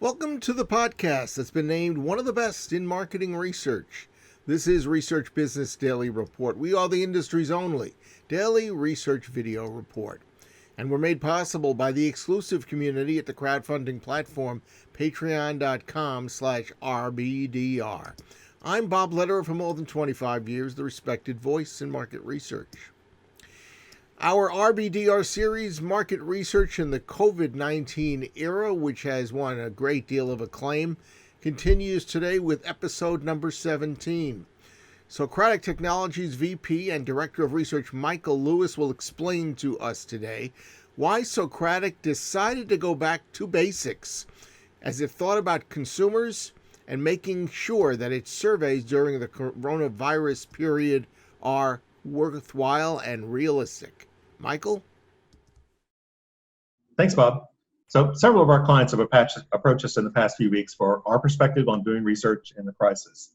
Welcome to the podcast that's been named one of the best in marketing research. This is Research Business Daily Report. We are the industry's only daily research video report. And we're made possible by the exclusive community at the crowdfunding platform patreon.com/RBDR. I'm Bob Lederer for more than 25 years, the respected voice in market research. Our RBDR series, Market Research in the COVID-19 Era, which has won a great deal of acclaim, continues today with episode number 17. Socratic Technologies VP and Director of Research Michael Lewis will explain to us today why Socratic decided to go back to basics as it thought about consumers and making sure that its surveys during the coronavirus period are worthwhile and realistic. Michael? Thanks, Bob. So several of our clients have approached us in the past few weeks for our perspective on doing research in the crisis.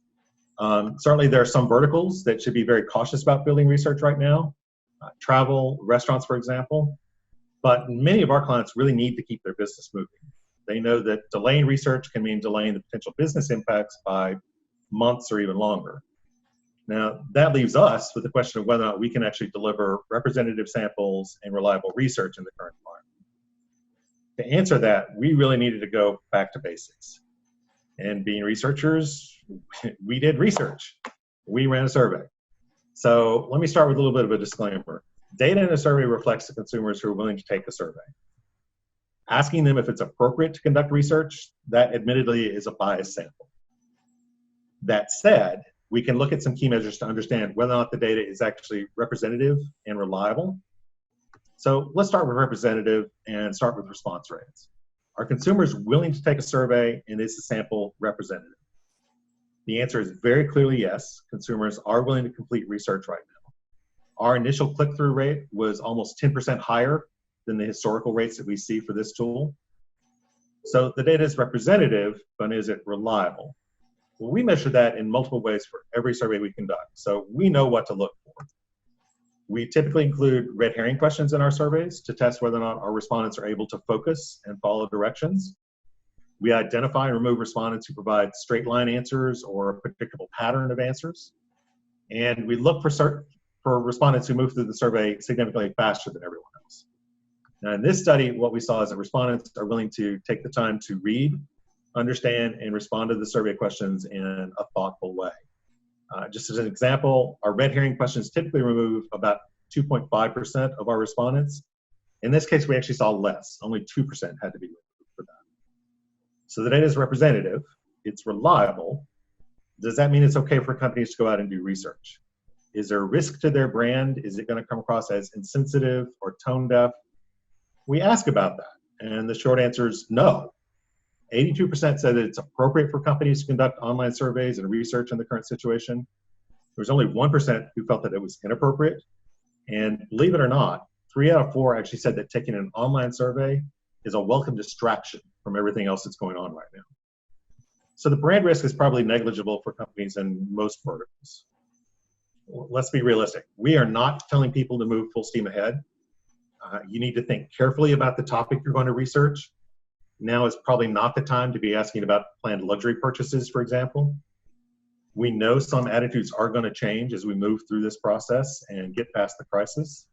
Certainly there are some verticals that should be very cautious about building research right now, travel, restaurants, for example. But many of our clients really need to keep their business moving. They know that delaying research can mean delaying the potential business impacts by months or even longer. Now, that leaves us with the question of whether or not we can actually deliver representative samples and reliable research in the current environment. To answer that, we really needed to go back to basics. And being researchers, we did research. We ran a survey. So let me start with a little bit of a disclaimer. Data in a survey reflects the consumers who are willing to take the survey. Asking them if it's appropriate to conduct research, that admittedly is a biased sample. That said, we can look at some key measures to understand whether or not the data is actually representative and reliable. So let's start with representative and start with response rates. Are consumers willing to take a survey, and is the sample representative? The answer is very clearly yes. Consumers are willing to complete research right now. Our initial click-through rate was almost 10% higher than the historical rates that we see for this tool. So the data is representative, but is it reliable? Well, we measure that in multiple ways for every survey we conduct, so we know what to look for. We typically include red herring questions in our surveys to test whether or not our respondents are able to focus and follow directions. We identify and remove respondents who provide straight line answers or a predictable pattern of answers. And we look for respondents who move through the survey significantly faster than everyone else. Now, in this study, what we saw is that respondents are willing to take the time to read, understand, and respond to the survey questions in a thoughtful way. Just as an example, our red herring questions typically remove about 2.5% of our respondents. In this case, we actually saw less. Only 2% had to be removed for that. So the data is representative. It's reliable. Does that mean it's okay for companies to go out and do research? Is there a risk to their brand? Is it going to come across as insensitive or tone deaf? We ask about that, and the short answer is no. 82% said that it's appropriate for companies to conduct online surveys and research in the current situation. There was only 1% who felt that it was inappropriate. And believe it or not, 3 out of 4 actually said that taking an online survey is a welcome distraction from everything else that's going on right now. So the brand risk is probably negligible for companies in most verticals. Let's be realistic. We are not telling people to move full steam ahead. You need to think carefully about the topic you're going to research. Now is probably not the time to be asking about planned luxury purchases, for example. We know some attitudes are going to change as we move through this process and get past the crisis.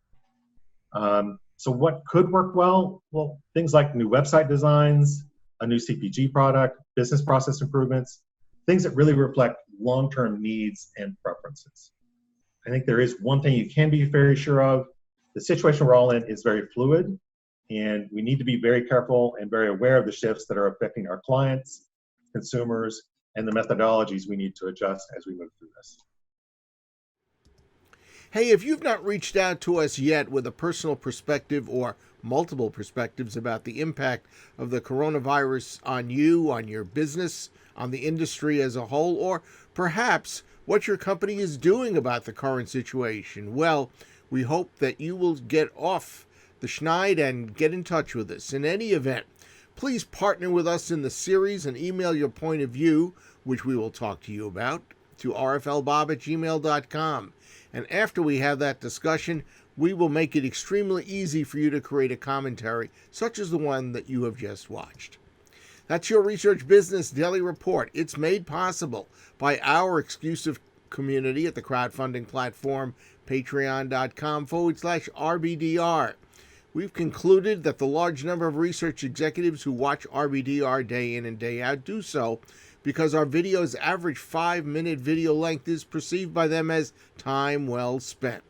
So what could work well? Well, things like new website designs, a new CPG product, business process improvements, things that really reflect long-term needs and preferences. I think there is one thing you can be very sure of. The situation we're all in is very fluid, and we need to be very careful and very aware of the shifts that are affecting our clients, consumers, and the methodologies we need to adjust as we move through this. Hey, if you've not reached out to us yet with a personal perspective or multiple perspectives about the impact of the coronavirus on you, on your business, on the industry as a whole, or perhaps what your company is doing about the current situation, well, we hope that you will get off the schneid and get in touch with us. In any event, please partner with us in the series and email your point of view, which we will talk to you about, to rflbob@gmail.com. And after we have that discussion, we will make it extremely easy for you to create a commentary such as the one that you have just watched. That's your Research Business Daily Report. It's made possible by our exclusive community at the crowdfunding platform patreon.com/RBDR. We've concluded that the large number of research executives who watch RBDR day in and day out do so because our video's average 5-minute video length is perceived by them as time well spent.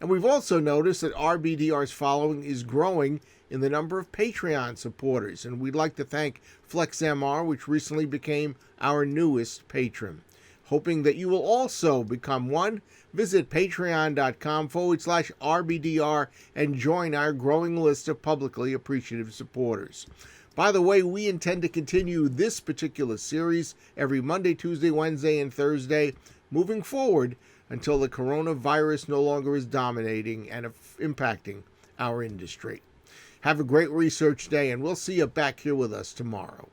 And we've also noticed that RBDR's following is growing in the number of Patreon supporters, and we'd like to thank FlexMR, which recently became our newest patron. Hoping that you will also become one, visit patreon.com/RBDR and join our growing list of publicly appreciative supporters. By the way, we intend to continue this particular series every Monday, Tuesday, Wednesday, and Thursday moving forward until the coronavirus no longer is dominating and impacting our industry. Have a great research day, and we'll see you back here with us tomorrow.